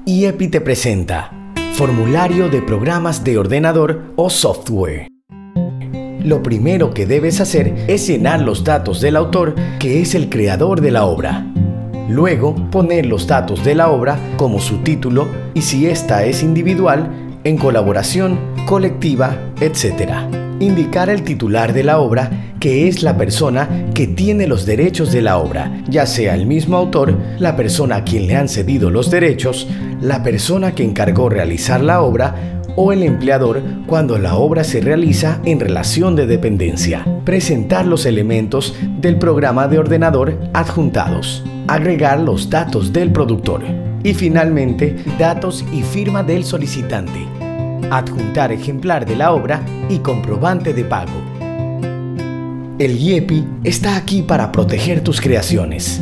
IEPI te presenta Formulario de programas de ordenador o software. Lo primero que debes hacer es llenar los datos del autor, que es el creador de la obra. Luego, poner los datos de la obra como su título y, si esta es individual, en colaboración, colectiva, etc. Indicar el titular de la obra, que es la persona que tiene los derechos de la obra, ya sea el mismo autor, la persona a quien le han cedido los derechos, la persona que encargó realizar la obra o el empleador cuando la obra se realiza en relación de dependencia. Presentar los elementos del programa de ordenador adjuntados. Agregar los datos del productor. Y finalmente, datos y firma del solicitante. Adjuntar ejemplar de la obra y comprobante de pago. El IEPI está aquí para proteger tus creaciones.